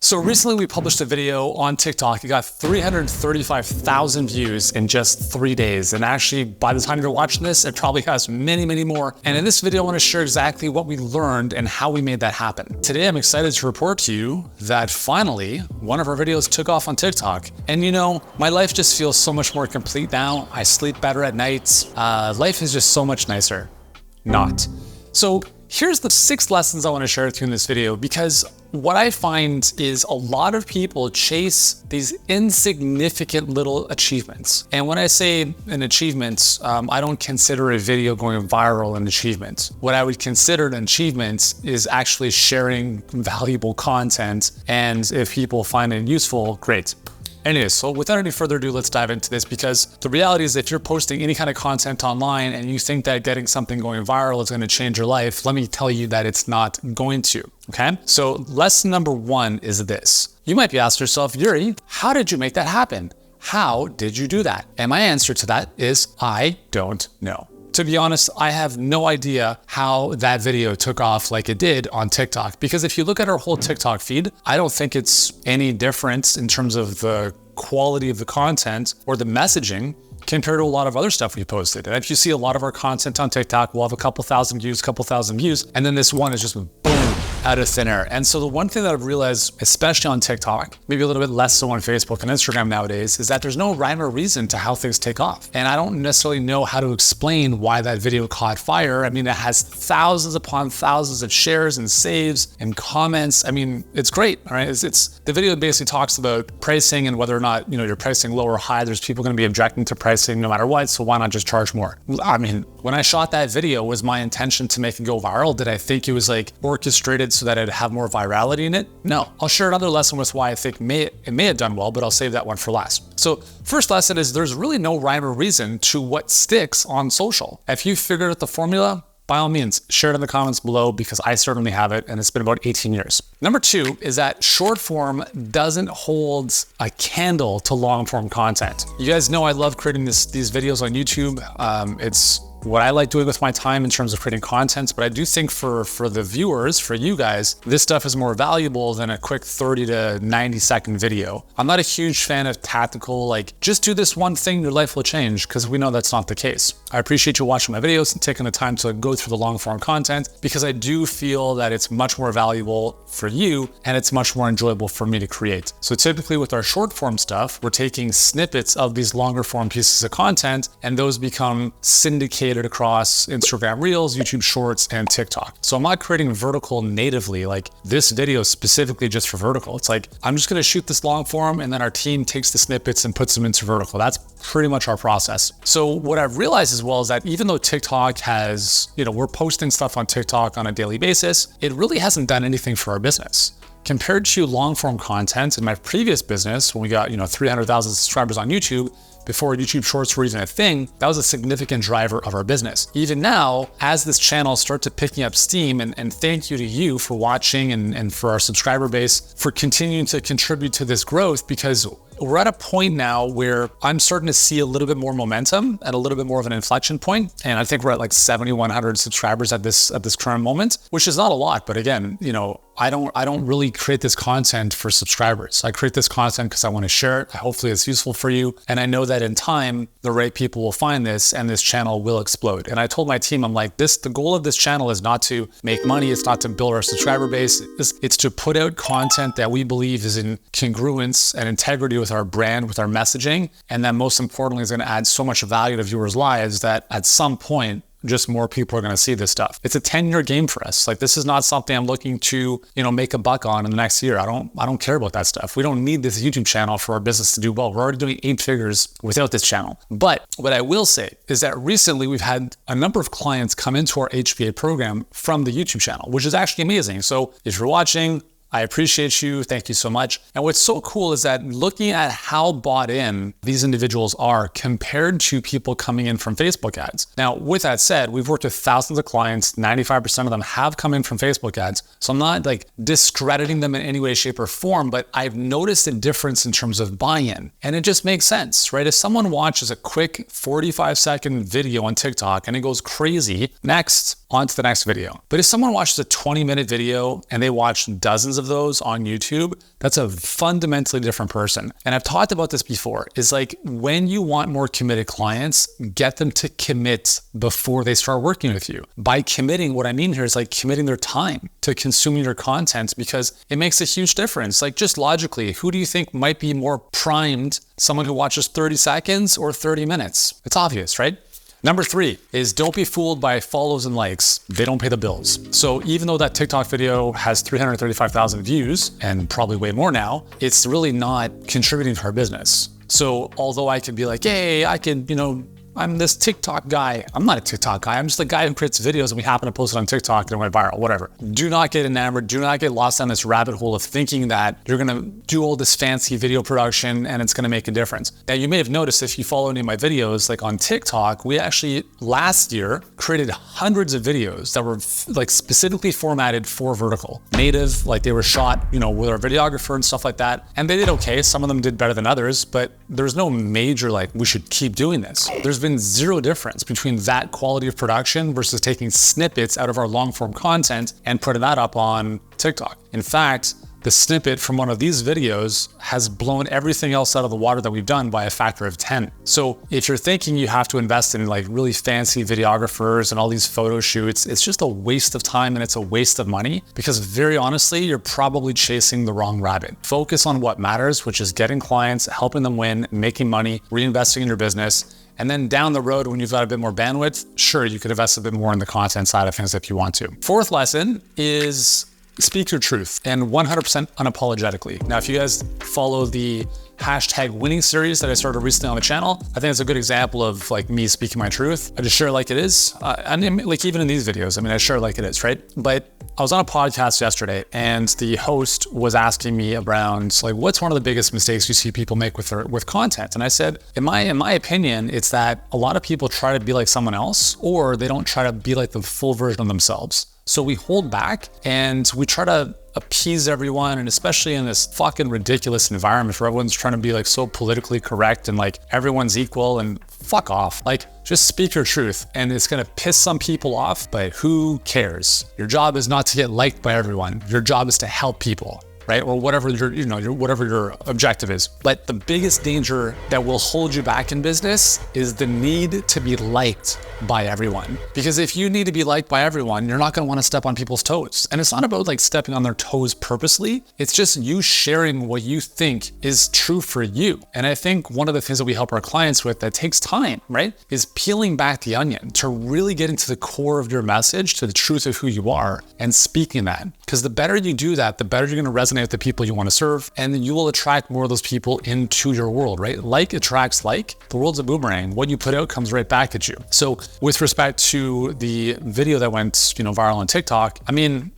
So recently we published a video on TikTok. It got 335,000 views in just 3 days. And actually, by the time you're watching this, it probably has many, many more. And in this video, I want to share exactly what we learned and how we made that happen. Today, I'm excited to report to you that finally, one of our videos took off on TikTok. And you know, my life just feels so much more complete now. I sleep better at night. Life is just so much nicer. Not. So here's the 6 lessons I want to share with you in this video, because what I find is a lot of people chase these insignificant little achievements. And when I say an achievement, I don't consider a video going viral an achievement. What I would consider an achievement is actually sharing valuable content. And if people find it useful, great. Anyways, so without any further ado, let's dive into this, because the reality is if you're posting any kind of content online and you think that getting something going viral is going to change your life, let me tell you that it's not going to, okay? So lesson number 1 is this. You might be asking yourself, Yuri, how did you make that happen? How did you do that? And my answer to that is I don't know. To be honest, I have no idea how that video took off like it did on TikTok, because if you look at our whole TikTok feed, I don't think it's any different in terms of the quality of the content or the messaging compared to a lot of other stuff we posted. And if you see a lot of our content on TikTok, we'll have a couple thousand views, and then this one is just boom, out of thin air. And so the one thing that I've realized, especially on TikTok, maybe a little bit less so on Facebook and Instagram nowadays, is that there's no rhyme or reason to how things take off. And I don't necessarily know how to explain why that video caught fire. I mean, it has thousands upon thousands of shares and saves and comments. I mean, it's great, all right? It's the video basically talks about pricing and whether or not, you're pricing low or high. There's people going to be objecting to pricing no matter what, so why not just charge more? I mean, when I shot that video, was my intention to make it go viral? Did I think it was like orchestrated so that it'd have more virality in it? No. I'll share another lesson with why I think it may have done well, but I'll save that one for last. So first lesson is there's really no rhyme or reason to what sticks on social. If you figured out the formula, by all means, share it in the comments below, because I certainly have it, and it's been about 18 years. Number 2 is that short form doesn't hold a candle to long form content. You guys know I love creating these videos on YouTube. It's what I like doing with my time in terms of creating content, but I do think for the viewers, for you guys, this stuff is more valuable than a quick 30 to 90 second video. I'm not a huge fan of tactical, like just do this one thing, your life will change, because we know that's not the case. I appreciate you watching my videos and taking the time to go through the long form content, because I do feel that it's much more valuable for you and it's much more enjoyable for me to create. So typically with our short form stuff, we're taking snippets of these longer form pieces of content, and those become syndicated across Instagram Reels, YouTube Shorts, and TikTok. So I'm not creating vertical natively, like this video specifically just for vertical. It's like, I'm just gonna shoot this long form, and then our team takes the snippets and puts them into vertical. That's pretty much our process. So what I've realized as well is that even though TikTok has, we're posting stuff on TikTok on a daily basis, it really hasn't done anything for our business. Compared to long form content in my previous business, when we got, 300,000 subscribers on YouTube, before YouTube Shorts were even a thing, that was a significant driver of our business. Even now, as this channel starts to picking up steam, and thank you to you for watching and for our subscriber base for continuing to contribute to this growth, because we're at a point now where I'm starting to see a little bit more momentum and a little bit more of an inflection point. And I think we're at like 7,100 subscribers at this current moment, which is not a lot. But again, I don't really create this content for subscribers. I create this content because I want to share it. Hopefully it's useful for you. And I know that in time, the right people will find this and this channel will explode. And I told my team, I'm like, the goal of this channel is not to make money. It's not to build our subscriber base. It's to put out content that we believe is in congruence and integrity with our brand, with our messaging. And then most importantly, is going to add so much value to viewers' lives that at some point, just more people are going to see this stuff. It's a 10-year game for us. Like, this is not something I'm looking to, make a buck on in the next year. I don't care about that stuff. We don't need this YouTube channel for our business to do well. We're already doing 8 figures without this channel. But what I will say is that recently we've had a number of clients come into our HBA program from the YouTube channel, which is actually amazing. So if you're watching, I appreciate you. Thank you so much. And what's so cool is that looking at how bought in these individuals are compared to people coming in from Facebook ads. Now, with that said, we've worked with thousands of clients. 95% of them have come in from Facebook ads. So I'm not like discrediting them in any way, shape, or form, but I've noticed a difference in terms of buy-in. And it just makes sense, right? If someone watches a quick 45-second video on TikTok and it goes crazy, next, on to the next video. But if someone watches a 20-minute video and they watch dozens of those on YouTube, that's a fundamentally different person. And I've talked about this before, is like when you want more committed clients, get them to commit before they start working with you. By committing, what I mean here is like committing their time to consuming your content, because it makes a huge difference. Like just logically, who do you think might be more primed? Someone who watches 30 seconds or 30 minutes? It's obvious, right? Number 3 is don't be fooled by follows and likes. They don't pay the bills. So even though that TikTok video has 335,000 views and probably way more now, it's really not contributing to our business. So although I could be like, hey, I can, I'm this TikTok guy. I'm not a TikTok guy. I'm just the guy who creates videos and we happen to post it on TikTok and it went viral, whatever. Do not get enamored. Do not get lost down this rabbit hole of thinking that you're going to do all this fancy video production and it's going to make a difference. Now, you may have noticed if you follow any of my videos, like on TikTok, we actually last year created hundreds of videos that were like specifically formatted for vertical, native, like they were shot, with our videographer and stuff like that. And they did okay. Some of them did better than others, but there's no major, like, we should keep doing this. There's been zero difference between that quality of production versus taking snippets out of our long form content and putting that up on TikTok. In fact, the snippet from one of these videos has blown everything else out of the water that we've done by a factor of 10. So if you're thinking you have to invest in like really fancy videographers and all these photo shoots, it's just a waste of time and it's a waste of money, because very honestly, you're probably chasing the wrong rabbit. Focus on what matters, which is getting clients, helping them win, making money, reinvesting in your business. And then down the road, when you've got a bit more bandwidth, sure, you could invest a bit more in the content side of things if you want to. 4th lesson is speak your truth, and 100% unapologetically. Now, if you guys follow the #winning series that I started recently on the channel, I think it's a good example of like me speaking my truth. I just share it like it is. And like even in these videos, I share it like it is, right? But I was on a podcast yesterday and the host was asking me around like, what's one of the biggest mistakes you see people make with content? And I said, in my opinion, it's that a lot of people try to be like someone else, or they don't try to be like the full version of themselves. So we hold back and we try to appease everyone, and especially in this fucking ridiculous environment where everyone's trying to be like so politically correct and like everyone's equal, and fuck off. Like, just speak your truth, and it's gonna piss some people off, but who cares? Your job is not to get liked by everyone. Your job is to help people, right? Or whatever whatever your objective is. But the biggest danger that will hold you back in business is the need to be liked by everyone. Because if you need to be liked by everyone, you're not gonna wanna step on people's toes. And it's not about like stepping on their toes purposely. It's just you sharing what you think is true for you. And I think one of the things that we help our clients with that takes time, right, is peeling back the onion to really get into the core of your message, to the truth of who you are, and speaking that. Because the better you do that, the better you're gonna resonate with the people you wanna serve, and then you will attract more of those people into your world, right? Like attracts like. The world's a boomerang. What you put out comes right back at you. So with respect to the video that went, viral on TikTok,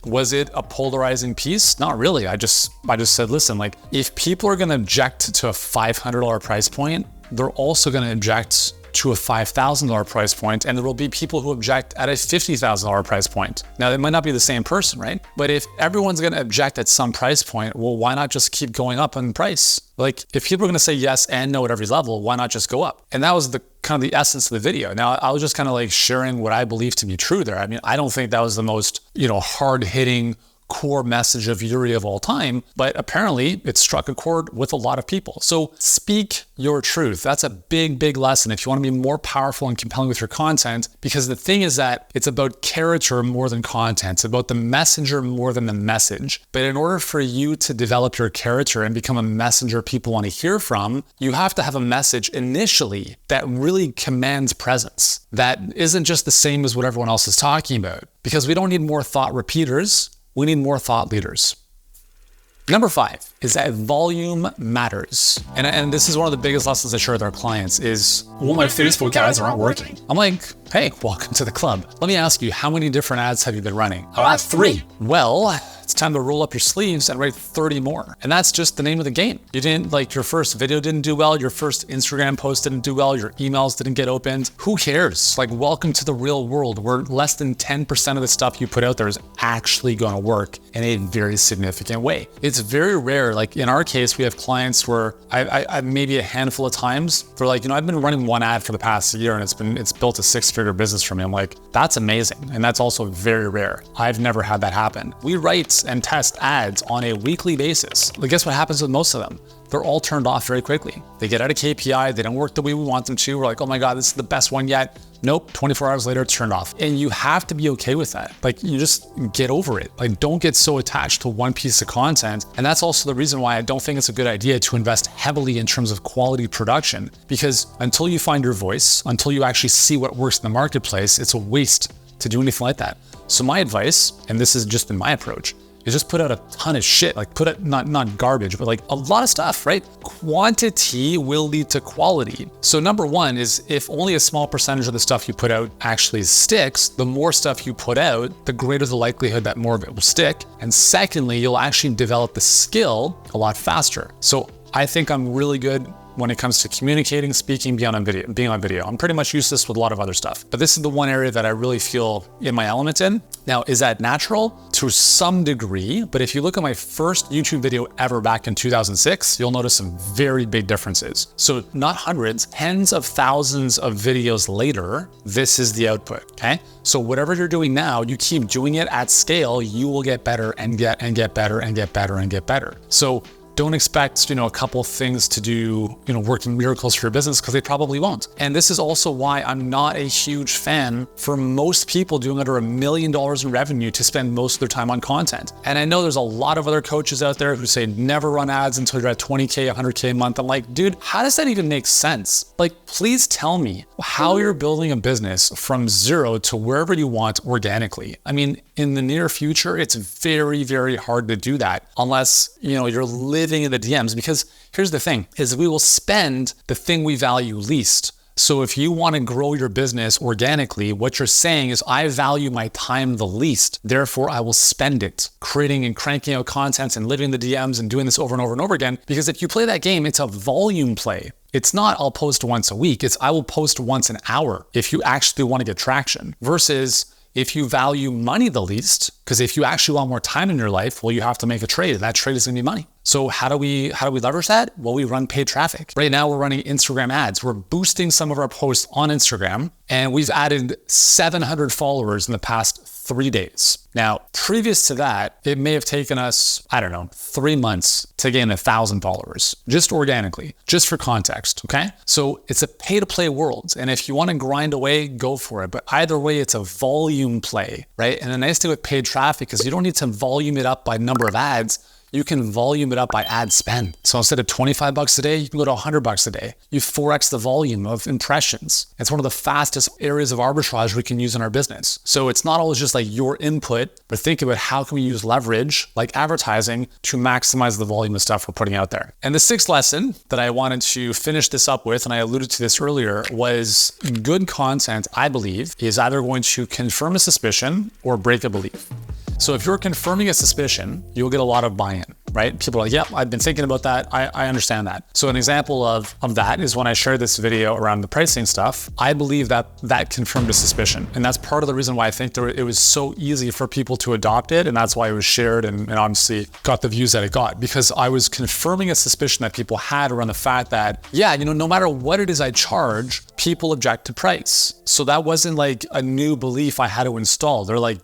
was it a polarizing piece? Not really. I just said, listen, like if people are gonna object to a $500 price point, they're also gonna object to a $5,000 price point, and there will be people who object at a $50,000 price point. Now, it might not be the same person, right? But if everyone's gonna object at some price point, well, why not just keep going up in price? Like, if people are gonna say yes and no at every level, why not just go up? And that was the kind of the essence of the video. Now, I was just kind of like sharing what I believe to be true there. I don't think that was the most, hard-hitting core message of Yuri of all time, but apparently it struck a chord with a lot of people. So speak your truth. That's a big, big lesson if you want to be more powerful and compelling with your content, because the thing is that it's about character more than content. It's about the messenger more than the message. But in order for you to develop your character and become a messenger people want to hear from, you have to have a message initially that really commands presence, that isn't just the same as what everyone else is talking about, because we don't need more thought repeaters. We need more thought leaders. Number 5 is that volume matters. And this is one of the biggest lessons I share with our clients is, well, my Facebook ads aren't working. I'm like, hey, welcome to the club. Let me ask you, how many different ads have you been running? Oh, 3. Well, it's time to roll up your sleeves and write 30 more. And that's just the name of the game. You didn't, like, your first video didn't do well, your first Instagram post didn't do well, your emails didn't get opened. Who cares? Like, welcome to the real world where less than 10% of the stuff you put out there is actually going to work in a very significant way. It's very rare. Like in our case, we have clients where I maybe a handful of times, they're like, I've been running one ad for the past year and it's built a 6-figure business for me. I'm like, that's amazing. And that's also very rare. I've never had that happen. We write and test ads on a weekly basis. But guess what happens with most of them? They're all turned off very quickly. They get out of KPI, they don't work the way we want them to. We're like, oh my God, this is the best one yet. Nope, 24 hours later, it's turned off. And you have to be okay with that. Like, you just get over it. Like, don't get so attached to one piece of content. And that's also the reason why I don't think it's a good idea to invest heavily in terms of quality production, because until you find your voice, until you actually see what works in the marketplace, it's a waste to do anything like that. So my advice, and this has just been my approach, is just put out a ton of shit, like put it, not garbage, but like a lot of stuff, right? Quantity will lead to quality. So number one is if only a small percentage of the stuff you put out actually sticks, the more stuff you put out, the greater the likelihood that more of it will stick. And secondly, you'll actually develop the skill a lot faster. So I think I'm really good when it comes to communicating, speaking, being on video. I'm pretty much useless with a lot of other stuff, but this is the one area that I really feel in my element in. Now, is that natural? To some degree, but if you look at my first YouTube video ever back in 2006, you'll notice some very big differences. So not hundreds, tens of thousands of videos later, this is the output, okay? So whatever you're doing now, you keep doing it at scale, you will get better and get better and get better and get better. So don't expect, a couple things to do, working miracles for your business, because they probably won't. And this is also why I'm not a huge fan for most people doing under $1 million in revenue to spend most of their time on content. And I know there's a lot of other coaches out there who say never run ads until you're at 20K, 100K a month. I'm like, dude, how does that even make sense? Like, please tell me how you're building a business from zero to wherever you want organically. I mean, in the near future, it's very, very hard to do that unless, you're living in the DMs, because here's the thing, is we will spend the thing we value least. So if you want to grow your business organically, what you're saying is, I value my time the least, therefore I will spend it creating and cranking out content and living the DMs and doing this over and over and over again. Because if you play that game, it's a volume play. It's not I'll post once a week, it's I will post once an hour if you actually want to get traction, versus if you value money the least, because if you actually want more time in your life, well, you have to make a trade, and that trade is going to be money. So how do we leverage that? Well, we run paid traffic. Right now, we're running Instagram ads. We're boosting some of our posts on Instagram, and we've added 700 followers in the past 3 days. Now, previous to that, it may have taken us, 3 months to gain 1,000 followers, just organically, just for context, okay? So it's a pay-to-play world, and if you want to grind away, go for it. But either way, it's a volume play, right? And the nice thing with paid traffic is you don't need to volume it up by number of ads. You can volume it up by ad spend. So instead of $25 a day, you can go to $100 a day. You 4x the volume of impressions. It's one of the fastest areas of arbitrage we can use in our business. So it's not always just like your input, but think about how can we use leverage, like advertising, to maximize the volume of stuff we're putting out there. And the sixth lesson that I wanted to finish this up with, and I alluded to this earlier, was good content, I believe, is either going to confirm a suspicion or break a belief. So if you're confirming a suspicion, you'll get a lot of buy-in, right? People are like, yep, I've been thinking about that. I understand that. So an example of that is when I shared this video around the pricing stuff, I believe that confirmed a suspicion. And that's part of the reason why I think it was so easy for people to adopt it. And that's why it was shared and obviously got the views that it got, because I was confirming a suspicion that people had around the fact that, no matter what it is I charge, people object to price. So that wasn't like a new belief I had to install. They're like,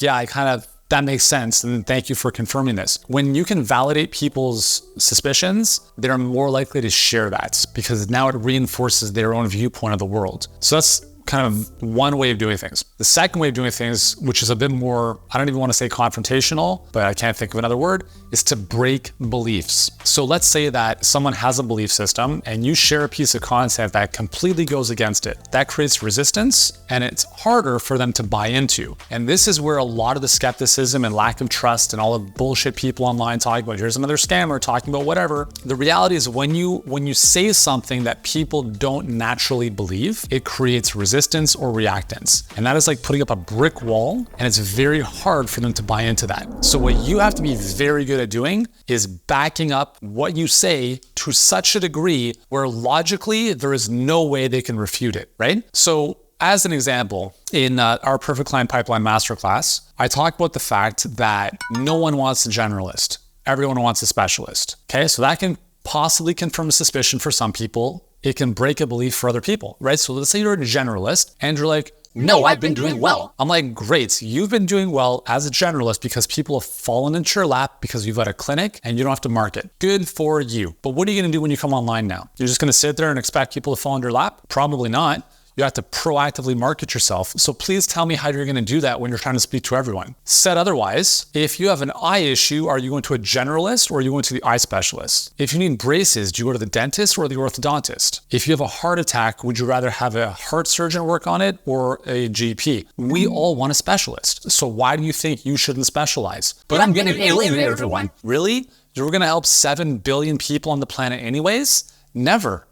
that makes sense, and thank you for confirming this. When you can validate people's suspicions, they're more likely to share that, because now it reinforces their own viewpoint of the world. So that's kind of one way of doing things. The second way of doing things, which is a bit more, I don't even want to say confrontational, but I can't think of another word, is to break beliefs. So let's say that someone has a belief system and you share a piece of content that completely goes against it. That creates resistance, and it's harder for them to buy into. And this is where a lot of the skepticism and lack of trust and all the bullshit people online talking about, here's another scammer talking about whatever. The reality is when you say something that people don't naturally believe, it creates resistance. resistance or reactance. And that is like putting up a brick wall, and it's very hard for them to buy into that. So what you have to be very good at doing is backing up what you say to such a degree where logically there is no way they can refute it, right? So as an example, in our Perfect Client Pipeline Masterclass, I talk about the fact that no one wants a generalist. Everyone wants a specialist. Okay, so that can possibly confirm a suspicion for some people. It can break a belief for other people, right? So let's say you're a generalist and you're like, no, I've been doing well. I'm like, great, you've been doing well as a generalist because people have fallen into your lap because you've got a clinic and you don't have to market. Good for you. But what are you gonna do when you come online now? You're just gonna sit there and expect people to fall into your lap? Probably not. You have to proactively market yourself. So please tell me how you're gonna do that when you're trying to speak to everyone. Said otherwise, if you have an eye issue, are you going to a generalist or are you going to the eye specialist? If you need braces, do you go to the dentist or the orthodontist? If you have a heart attack, would you rather have a heart surgeon work on it or a GP? We all want a specialist. So why do you think you shouldn't specialize? But I'm gonna alienate everyone. Really? You're gonna help 7 billion people on the planet anyways? Never.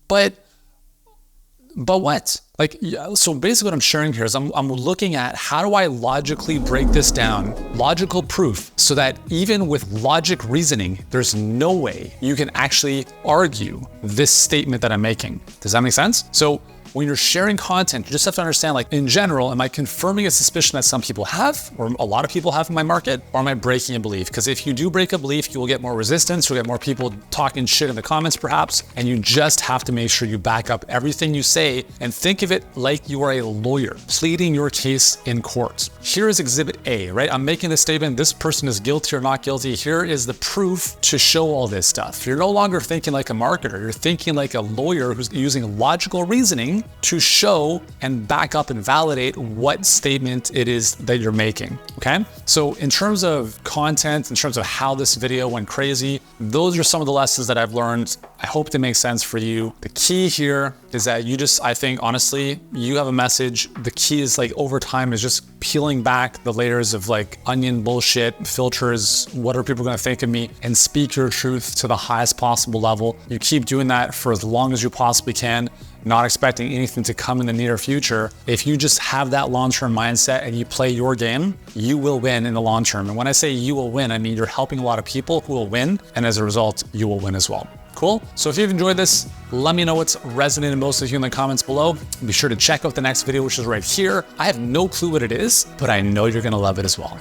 But what? Like, so basically what I'm sharing here is I'm looking at how do I logically break this down, logical proof, so that even with logic reasoning, there's no way you can actually argue this statement that I'm making. Does that make sense? So when you're sharing content, you just have to understand, like, in general, am I confirming a suspicion that some people have, or a lot of people have in my market, or am I breaking a belief? Because if you do break a belief, you will get more resistance, you'll get more people talking shit in the comments perhaps, and you just have to make sure you back up everything you say and think of it like you are a lawyer pleading your case in court. Here is exhibit A, right? I'm making this statement, this person is guilty or not guilty. Here is the proof to show all this stuff. You're no longer thinking like a marketer, you're thinking like a lawyer who's using logical reasoning to show and back up and validate what statement it is that you're making, okay? So in terms of content, in terms of how this video went crazy, those are some of the lessons that I've learned. I hope they make sense for you. The key here is that you just, I think, honestly, you have a message. The key is, like, over time is just peeling back the layers of like onion bullshit, filters, what are people gonna think of me, and speak your truth to the highest possible level. You keep doing that for as long as you possibly can, not expecting anything to come in the near future. If you just have that long-term mindset and you play your game, you will win in the long term. And when I say you will win, I mean you're helping a lot of people who will win, and as a result, you will win as well. Cool? So if you've enjoyed this, let me know what's resonated most with you in the comments below. Be sure to check out the next video, which is right here. I have no clue what it is, but I know you're gonna love it as well.